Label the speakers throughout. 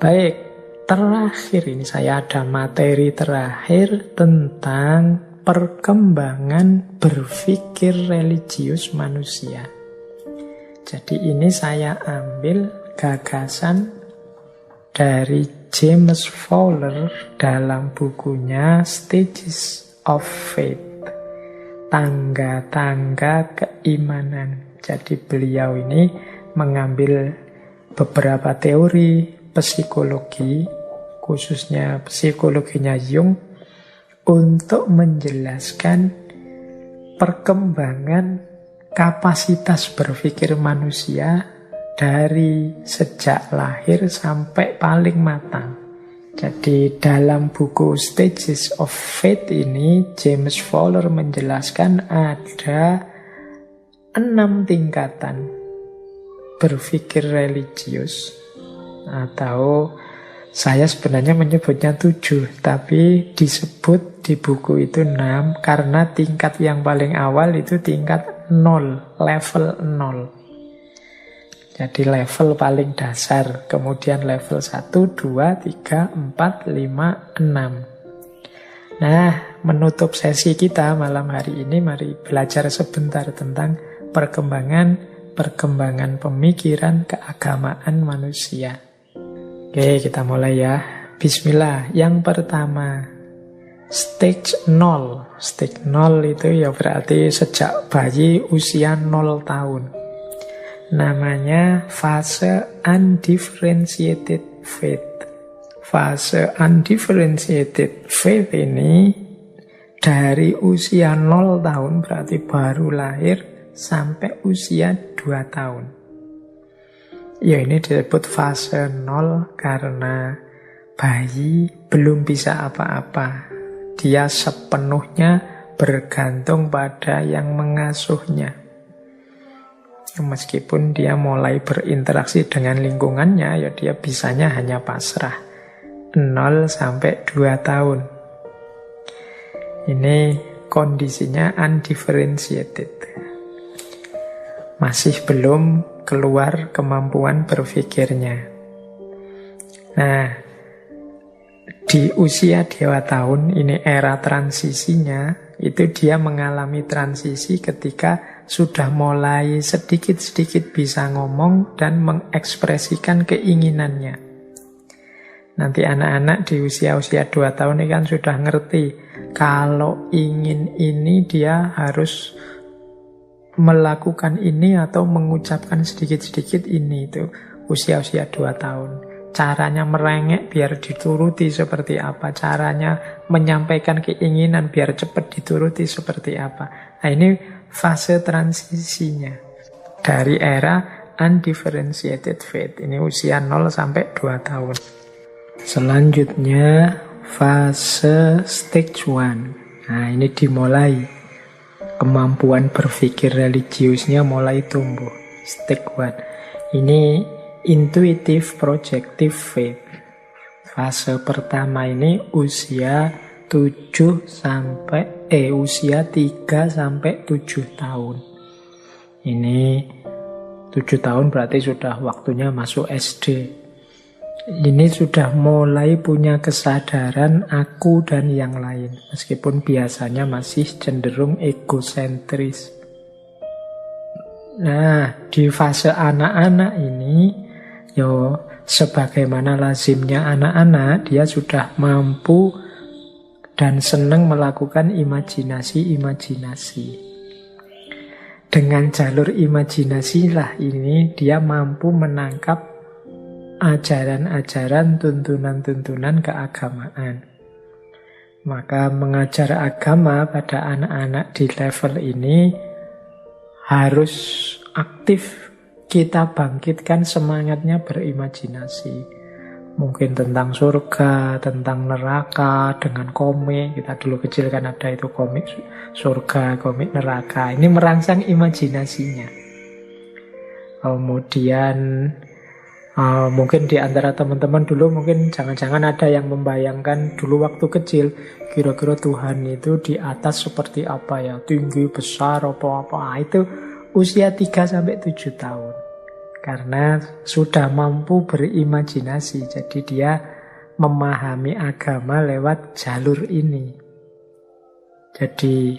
Speaker 1: Baik, terakhir ini saya ada materi terakhir tentang perkembangan berpikir religius manusia. Jadi ini saya ambil gagasan dari James Fowler dalam bukunya Stages of Faith, tangga-tangga keimanan. Jadi beliau ini mengambil beberapa teori psikologi, khususnya psikologinya Jung, untuk menjelaskan perkembangan kapasitas berpikir manusia dari sejak lahir sampai paling matang. Jadi dalam buku Stages of Faith ini, James Fowler menjelaskan ada 6 tingkatan berpikir religius, atau saya sebenarnya menyebutnya 7, tapi disebut di buku itu 6 karena tingkat yang paling awal itu tingkat 0, level 0. Jadi level paling dasar, kemudian level 1, 2, 3, 4, 5, 6. Nah, menutup sesi kita malam hari ini, mari belajar sebentar tentang perkembangan pemikiran keagamaan manusia. Oke, kita mulai ya. Bismillah. Yang pertama, stage 0. Stage 0 itu ya berarti sejak bayi usia 0 tahun. Namanya fase undifferentiated faith. Fase undifferentiated faith ini dari usia 0 tahun, berarti baru lahir, sampai usia 2 tahun. Ya, ini disebut fase 0 karena bayi belum bisa apa-apa. Dia sepenuhnya bergantung pada yang mengasuhnya. Meskipun dia mulai berinteraksi dengan lingkungannya, ya dia bisanya hanya pasrah. 0 sampai 2 tahun. Ini kondisinya undifferentiated. Masih belum keluar kemampuan berpikirnya. Nah, di usia 2 tahun, ini era transisinya, itu dia mengalami transisi ketika sudah mulai sedikit-sedikit bisa ngomong dan mengekspresikan keinginannya. Nanti anak-anak di usia-usia 2 tahun ini kan sudah ngerti, kalau ingin ini dia harus melakukan ini atau mengucapkan sedikit-sedikit ini. Itu usia-usia 2 tahun. Caranya merengek biar dituruti seperti apa, caranya menyampaikan keinginan biar cepat dituruti seperti apa. Nah, ini fase transisinya dari era undifferentiated faith. Ini usia 0 sampai 2 tahun. Selanjutnya fase stage 1. Nah, ini dimulai. Kemampuan berpikir religiusnya mulai tumbuh. Stage 1. Ini intuitive projective faith. Fase pertama ini usia 3 sampai 7 tahun. Ini 7 tahun berarti sudah waktunya masuk SD. Ini sudah mulai punya kesadaran aku dan yang lain, meskipun biasanya masih cenderung egosentris. Nah, di fase anak-anak ini, sebagaimana lazimnya anak-anak, dia sudah mampu dan senang melakukan imajinasi-imajinasi. Dengan jalur imajinasi lah ini dia mampu menangkap ajaran-ajaran, tuntunan-tuntunan keagamaan. Maka mengajar agama pada anak-anak di level ini harus aktif kita bangkitkan semangatnya berimajinasi. Mungkin tentang surga, tentang neraka, dengan komik. Kita dulu kecil kan ada itu komik surga, komik neraka. Ini merangsang imajinasinya. Kemudian mungkin di antara teman-teman dulu mungkin jangan-jangan ada yang membayangkan dulu waktu kecil, kira-kira Tuhan itu di atas seperti apa ya, tinggi, besar, apa-apa. Itu usia 3 sampai 7 tahun. Karena sudah mampu berimajinasi, jadi dia memahami agama lewat jalur ini. Jadi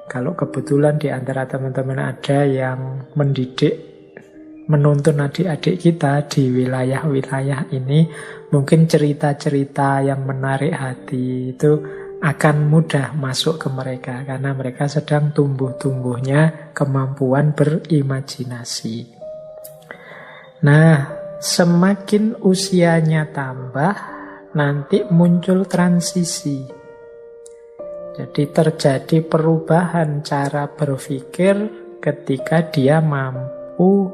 Speaker 1: kalau kebetulan di antara teman-teman ada yang mendidik, menuntun adik-adik kita di wilayah-wilayah ini, mungkin cerita-cerita yang menarik hati itu akan mudah masuk ke mereka, karena mereka sedang tumbuh-tumbuhnya kemampuan berimajinasi. Nah, semakin usianya tambah, nanti muncul transisi. Jadi terjadi perubahan cara berpikir ketika dia mampu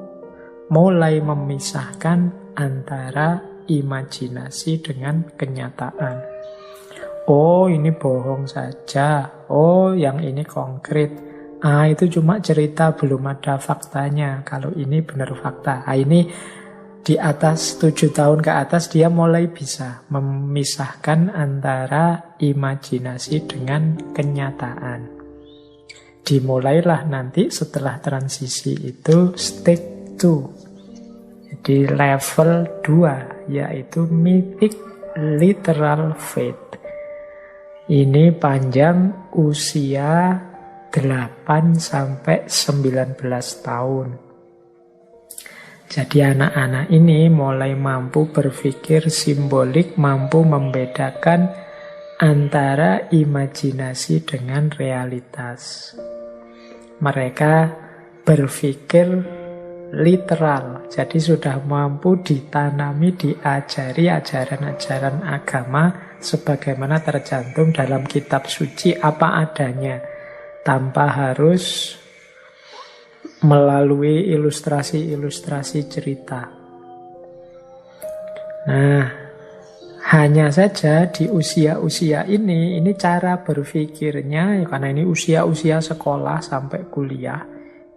Speaker 1: mulai memisahkan antara imajinasi dengan kenyataan. Oh, ini bohong saja. Oh, yang ini konkret. Itu cuma cerita, belum ada faktanya. Kalau ini benar fakta. Ini di atas 7 tahun ke atas dia mulai bisa memisahkan antara imajinasi dengan kenyataan. Dimulailah nanti setelah transisi itu stage 2. Jadi level 2, yaitu mythic literal faith. Ini panjang usia 8 sampai 19 tahun. Jadi anak-anak ini mulai mampu berpikir simbolik, mampu membedakan antara imajinasi dengan realitas. Mereka berpikir literal, jadi sudah mampu ditanami, diajari ajaran-ajaran agama sebagaimana tercantum dalam kitab suci apa adanya, tanpa harus melalui ilustrasi-ilustrasi cerita. Nah, hanya saja di usia-usia ini cara berpikirnya, karena ini usia-usia sekolah sampai kuliah,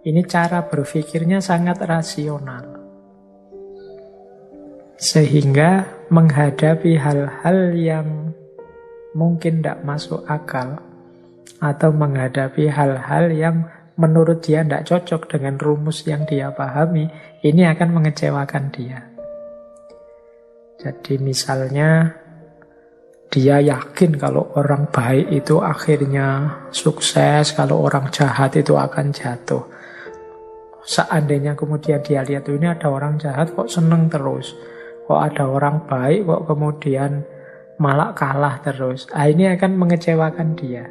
Speaker 1: ini cara berpikirnya sangat rasional. Sehingga menghadapi hal-hal yang mungkin tidak masuk akal, atau menghadapi hal-hal yang menurut dia tidak cocok dengan rumus yang dia pahami, ini akan mengecewakan dia. Jadi misalnya dia yakin kalau orang baik itu akhirnya sukses, kalau orang jahat itu akan jatuh. Seandainya kemudian dia lihat ini ada orang jahat kok seneng terus, kok ada orang baik kok kemudian malah kalah terus, ini akan mengecewakan dia.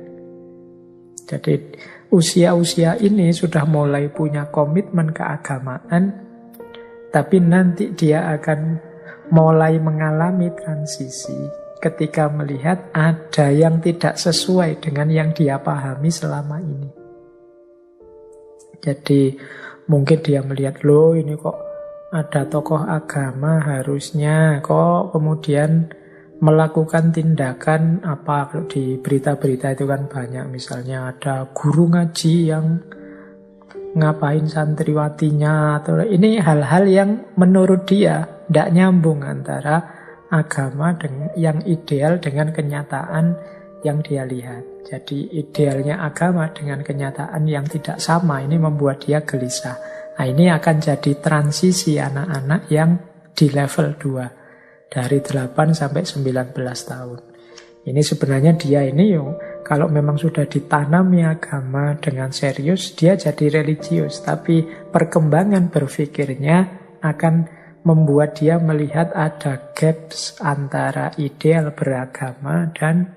Speaker 1: Jadi usia-usia ini sudah mulai punya komitmen keagamaan, tapi nanti dia akan mulai mengalami transisi ketika melihat ada yang tidak sesuai dengan yang dia pahami selama ini. Jadi mungkin dia melihat, loh ini kok ada tokoh agama harusnya kok kemudian melakukan tindakan apa. Kalau di berita-berita itu kan banyak, misalnya ada guru ngaji yang ngapain santriwatinya, atau ini hal-hal yang menurut dia tidak nyambung antara agama dengan yang ideal dengan kenyataan yang dia lihat. Jadi idealnya agama dengan kenyataan yang tidak sama, ini membuat dia gelisah. Nah, ini akan jadi transisi anak-anak yang di level 2. Dari 8 sampai 19 tahun. Ini sebenarnya dia ini kalau memang sudah ditanami agama dengan serius, dia jadi religius. Tapi perkembangan berpikirnya akan membuat dia melihat ada gaps antara ideal beragama dan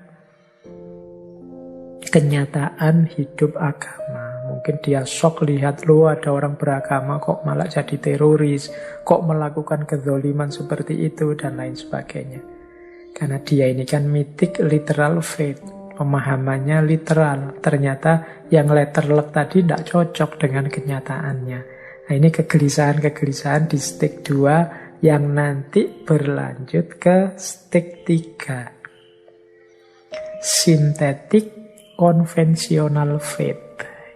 Speaker 1: kenyataan hidup agama. Mungkin dia shock lihat, loh ada orang beragama kok malah jadi teroris, kok melakukan kezoliman seperti itu, dan lain sebagainya. Karena dia ini kan mythic literal faith, pemahamannya literal. Ternyata yang letterlek tadi tidak cocok dengan kenyataannya. Nah, ini kegelisahan-kegelisahan di stage 2 yang nanti berlanjut ke stage 3. Synthetic conventional faith.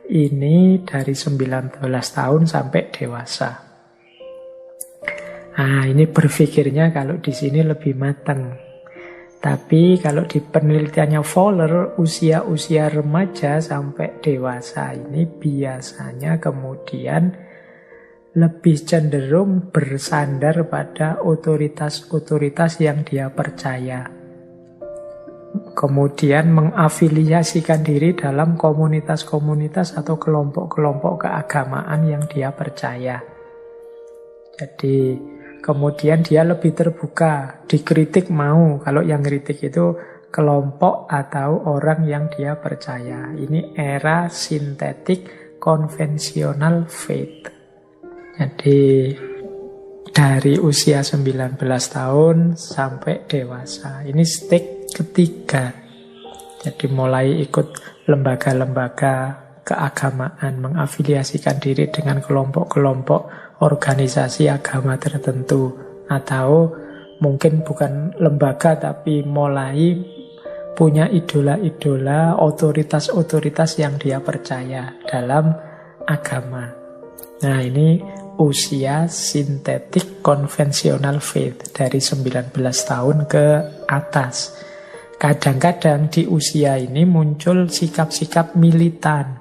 Speaker 1: Ini dari 19 tahun sampai dewasa. Nah, ini berpikirnya kalau di sini lebih matang. Tapi kalau di penelitiannya Fowler, usia-usia remaja sampai dewasa ini biasanya kemudian lebih cenderung bersandar pada otoritas-otoritas yang dia percaya. Kemudian mengafiliasikan diri dalam komunitas-komunitas atau kelompok-kelompok keagamaan yang dia percaya. Jadi kemudian dia lebih terbuka, dikritik mau. Kalau yang kritik itu kelompok atau orang yang dia percaya. Ini era sintetik konvensional faith. Jadi dari usia 19 tahun sampai dewasa. Ini stage ketiga. Jadi mulai ikut lembaga-lembaga keagamaan, mengafiliasikan diri dengan kelompok-kelompok organisasi agama tertentu. Atau mungkin bukan lembaga tapi mulai punya idola-idola, otoritas-otoritas yang dia percaya dalam agama. Nah, ini usia sintetik konvensional faith dari 19 tahun ke atas. Kadang-kadang di usia ini muncul sikap-sikap militan.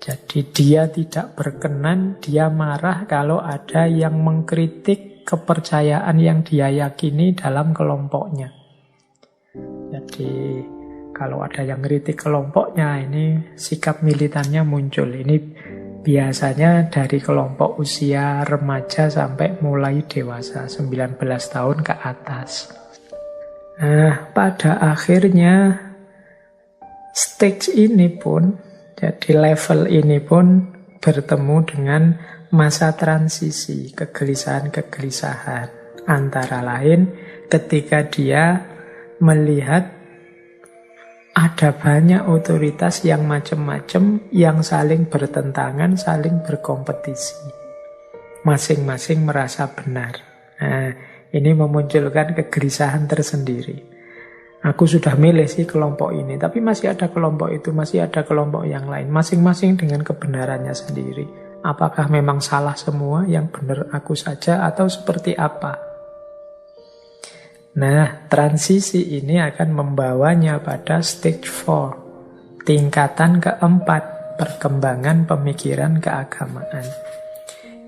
Speaker 1: Jadi dia tidak berkenan, dia marah kalau ada yang mengkritik kepercayaan yang dia yakini dalam kelompoknya. Jadi kalau ada yang kritik kelompoknya, ini sikap militannya muncul. Ini biasanya dari kelompok usia remaja sampai mulai dewasa, 19 tahun ke atas. Nah, pada akhirnya stage ini pun, jadi level ini pun bertemu dengan masa transisi, kegelisahan-kegelisahan. Antara lain ketika dia melihat ada banyak otoritas yang macam-macam, yang saling bertentangan, saling berkompetisi. Masing-masing merasa benar. Nah, ini memunculkan kegelisahan tersendiri. Aku sudah milih sih kelompok ini, tapi masih ada kelompok itu, masih ada kelompok yang lain. Masing-masing dengan kebenarannya sendiri. Apakah memang salah semua, yang benar aku saja, atau seperti apa? Nah, transisi ini akan membawanya pada stage 4, tingkatan keempat, perkembangan pemikiran keagamaan.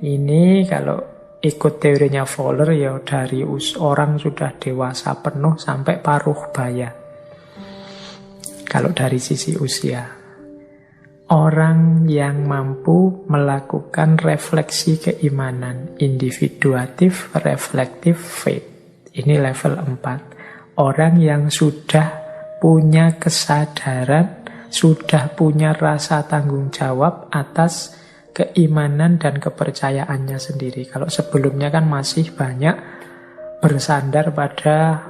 Speaker 1: Ini kalau ikut teorinya Fowler ya dari orang sudah dewasa penuh sampai paruh baya. Kalau dari sisi usia, orang yang mampu melakukan refleksi keimanan, individuatif, reflektif, faith. Ini level 4. Orang yang sudah punya kesadaran, sudah punya rasa tanggung jawab atas keimanan dan kepercayaannya sendiri. Kalau sebelumnya kan masih banyak bersandar pada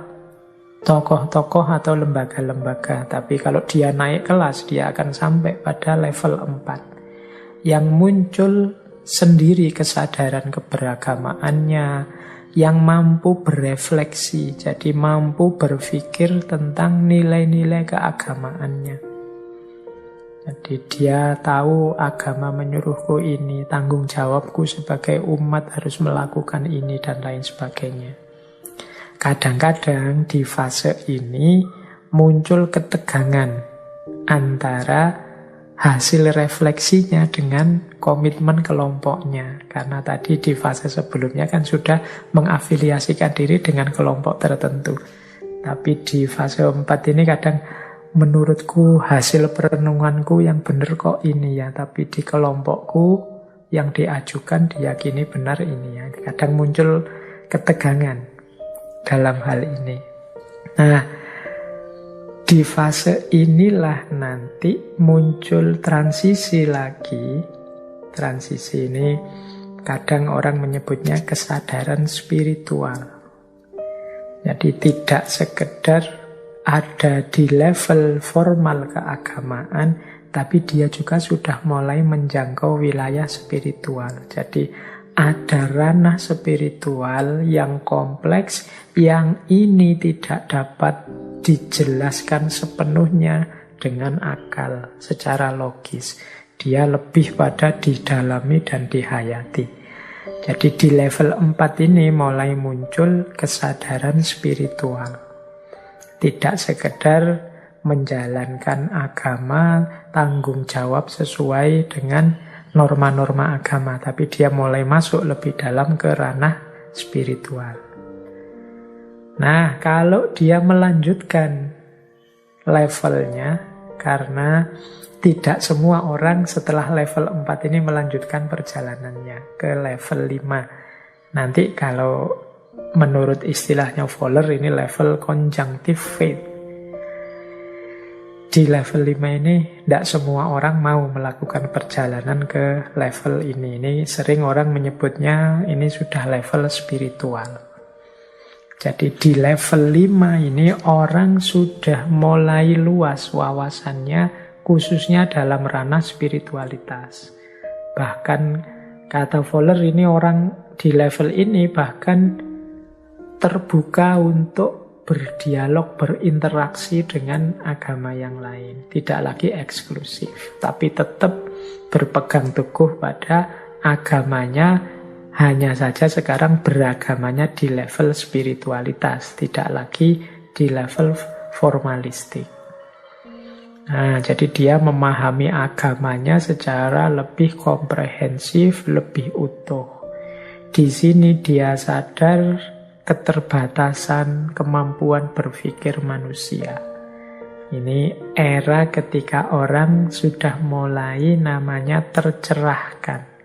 Speaker 1: tokoh-tokoh atau lembaga-lembaga. Tapi kalau dia naik kelas, dia akan sampai pada level 4. Yang muncul sendiri kesadaran keberagamaannya, yang mampu berefleksi, jadi mampu berpikir tentang nilai-nilai keagamaannya. Jadi dia tahu agama menyuruhku ini, tanggung jawabku sebagai umat harus melakukan ini, dan lain sebagainya. Kadang-kadang di fase ini muncul ketegangan antara hasil refleksinya dengan komitmen kelompoknya. Karena tadi di fase sebelumnya kan sudah mengafiliasikan diri dengan kelompok tertentu. Tapi di fase 4 ini kadang menurutku hasil perenunganku yang benar kok ini ya. Tapi di kelompokku yang diajukan diyakini benar ini ya. Kadang muncul ketegangan dalam hal ini. Nah, di fase inilah nanti muncul transisi lagi. Transisi ini kadang orang menyebutnya kesadaran spiritual. Jadi tidak sekedar ada di level formal keagamaan, tapi dia juga sudah mulai menjangkau wilayah spiritual. Jadi ada ranah spiritual yang kompleks, yang ini tidak dapat dijelaskan sepenuhnya dengan akal secara logis. Dia lebih pada didalami dan dihayati. Jadi di level 4 ini mulai muncul kesadaran spiritual. Tidak sekedar menjalankan agama, tanggung jawab sesuai dengan norma-norma agama, tapi dia mulai masuk lebih dalam ke ranah spiritual. Nah, kalau dia melanjutkan levelnya, karena tidak semua orang setelah level 4 ini melanjutkan perjalanannya ke level 5. Nanti kalau menurut istilahnya Fowler ini level conjunctive faith. Di level 5 ini tidak semua orang mau melakukan perjalanan ke level ini. Ini sering orang menyebutnya ini sudah level spiritual. Jadi di level 5 ini orang sudah mulai luas wawasannya, khususnya dalam ranah spiritualitas. Bahkan kata Fowler ini orang di level ini bahkan terbuka untuk berdialog, berinteraksi dengan agama yang lain. Tidak lagi eksklusif, tapi tetap berpegang teguh pada agamanya, hanya saja sekarang beragamanya di level spiritualitas, tidak lagi di level formalistik. Nah, jadi dia memahami agamanya secara lebih komprehensif, lebih utuh. Di sini dia sadar keterbatasan kemampuan berpikir manusia. Ini era ketika orang sudah mulai namanya tercerahkan.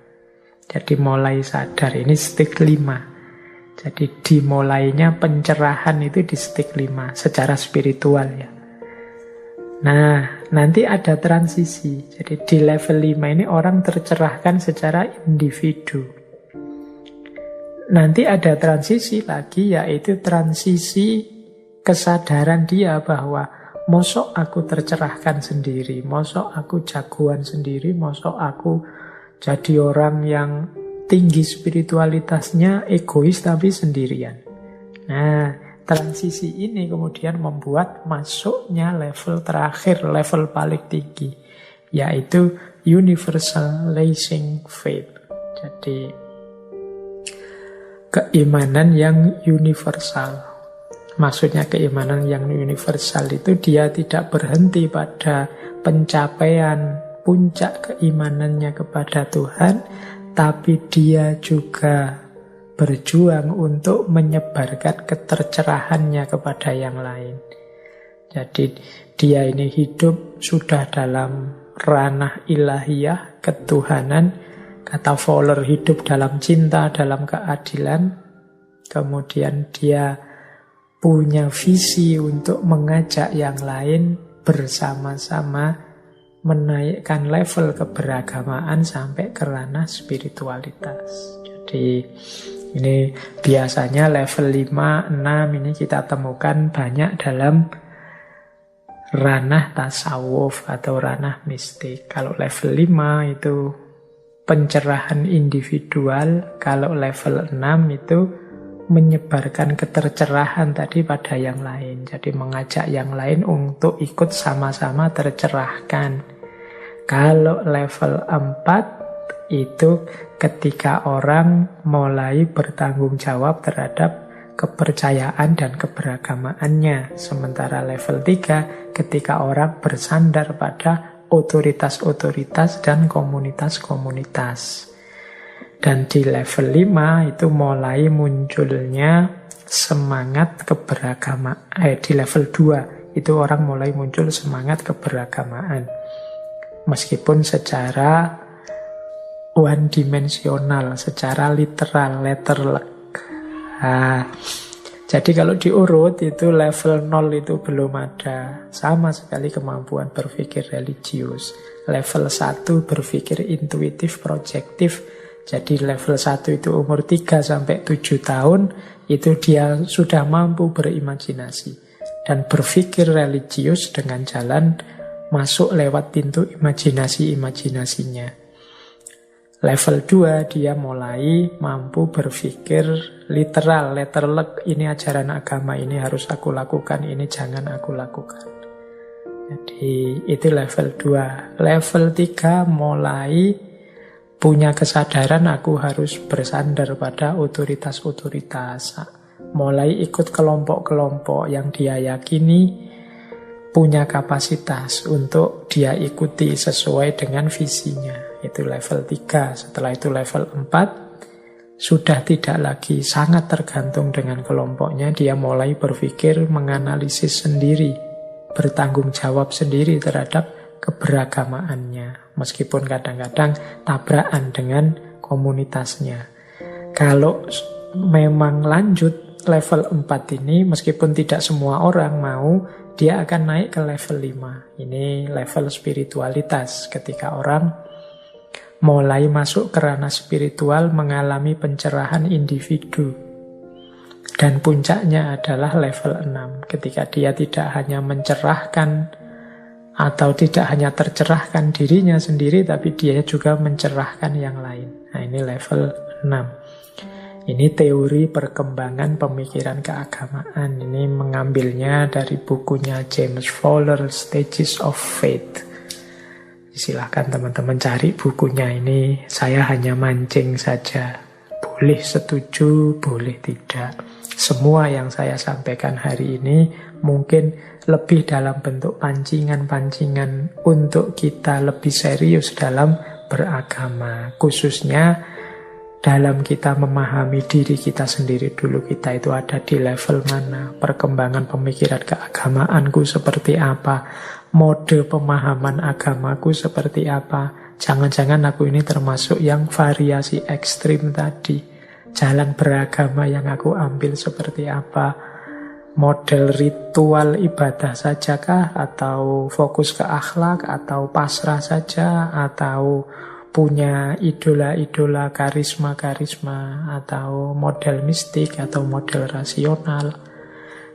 Speaker 1: Jadi mulai sadar, ini stik 5. Jadi dimulainya pencerahan itu di stik 5 secara spiritual ya. Nah, nanti ada transisi. Jadi di level 5 ini orang tercerahkan secara individu. Nanti ada transisi lagi, yaitu transisi kesadaran dia bahwa mosok aku tercerahkan sendiri, mosok aku jagoan sendiri, mosok aku jadi orang yang tinggi spiritualitasnya, egois tapi sendirian. Nah, transisi ini kemudian membuat masuknya level terakhir, level paling tinggi, yaitu universalizing faith. Jadi keimanan yang universal. Maksudnya keimanan yang universal itu dia tidak berhenti pada pencapaian puncak keimanannya kepada Tuhan, tapi dia juga berjuang untuk menyebarkan ketercerahannya kepada yang lain. Jadi dia ini hidup sudah dalam ranah ilahiyah, ketuhanan. Kata Fowler, hidup dalam cinta, dalam keadilan. Kemudian dia punya visi untuk mengajak yang lain bersama-sama menaikkan level keberagamaan sampai ke ranah spiritualitas. Jadi ini biasanya level 5, 6 ini kita temukan banyak dalam ranah tasawuf atau ranah mistik. Kalau level 5 itu pencerahan individual, kalau level 6 itu menyebarkan ketercerahan tadi pada yang lain. Jadi mengajak yang lain untuk ikut sama-sama tercerahkan. Kalau level 4 itu ketika orang mulai bertanggung jawab terhadap kepercayaan dan keberagamaannya. Sementara level 3 ketika orang bersandar pada otoritas-otoritas dan komunitas-komunitas. Dan di level 5 itu mulai munculnya semangat keberagamaan. Di level 2 itu orang mulai muncul semangat keberagamaan. Meskipun secara one dimensional, secara literal, letterlek. Jadi kalau diurut itu level 0 itu belum ada sama sekali kemampuan berpikir religius. Level 1 berpikir intuitif, projektif. Jadi level 1 itu umur 3 sampai 7 tahun, itu dia sudah mampu berimajinasi dan berpikir religius dengan jalan masuk lewat pintu imajinasi-imajinasinya. Level 2 dia mulai mampu berpikir literal, letterlek, ini ajaran agama, ini harus aku lakukan, ini jangan aku lakukan. Jadi itu level 2. Level 3 mulai punya kesadaran aku harus bersandar pada otoritas-otoritas. Mulai ikut kelompok-kelompok yang dia yakini punya kapasitas untuk dia ikuti sesuai dengan visinya. itu level 3. Setelah itu level 4, sudah tidak lagi sangat tergantung dengan kelompoknya, dia mulai berpikir, menganalisis sendiri, bertanggung jawab sendiri terhadap keberagamaannya, meskipun kadang-kadang tabrakan dengan komunitasnya. Kalau memang lanjut level 4 ini, meskipun tidak semua orang mau, dia akan naik ke level 5. Ini level spiritualitas, ketika orang mulai masuk ke ranah spiritual, mengalami pencerahan individu. Dan puncaknya adalah level 6, ketika dia tidak hanya mencerahkan atau tidak hanya tercerahkan dirinya sendiri, tapi dia juga mencerahkan yang lain. Nah, ini level 6. Ini teori perkembangan pemikiran keagamaan. Ini mengambilnya dari bukunya James Fowler, Stages of Faith. Silahkan teman-teman cari bukunya ini. Saya hanya mancing saja. Boleh setuju, boleh tidak. Semua yang saya sampaikan hari ini mungkin lebih dalam bentuk pancingan-pancingan untuk kita lebih serius dalam beragama. Khususnya dalam kita memahami diri kita sendiri dulu, kita itu ada di level mana, perkembangan pemikiran keagamaanku seperti apa, mode pemahaman agamaku seperti apa. Jangan-jangan aku ini termasuk yang variasi ekstrim tadi. Jalan beragama yang aku ambil seperti apa, model ritual ibadah sajakah, atau fokus ke akhlak, atau pasrah saja, atau punya idola-idola karisma-karisma, atau model mistik, atau model rasional.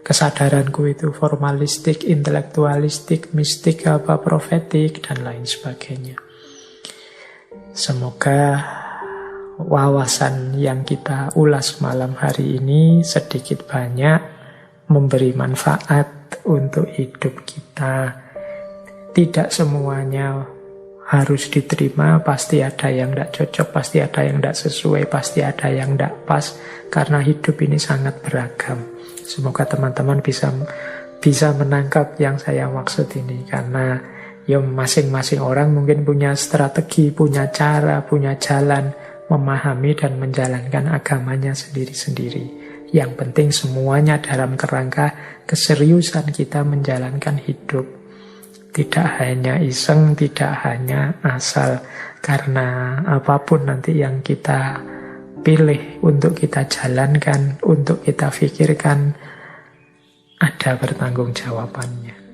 Speaker 1: Kesadaranku itu formalistik, intelektualistik, mistik, apa profetik, dan lain sebagainya. Semoga wawasan yang kita ulas malam hari ini sedikit banyak memberi manfaat untuk hidup kita. Tidak semuanya harus diterima, pasti ada yang tidak cocok, pasti ada yang tidak sesuai, pasti ada yang tidak pas, karena hidup ini sangat beragam. Semoga teman-teman bisa menangkap yang saya maksud ini, karena ya masing-masing orang mungkin punya strategi, punya cara, punya jalan memahami dan menjalankan agamanya sendiri-sendiri. Yang penting semuanya dalam kerangka keseriusan kita menjalankan hidup. Tidak hanya iseng, tidak hanya asal, karena apapun nanti yang kita pilih untuk kita jalankan, untuk kita pikirkan, ada pertanggungjawabannya.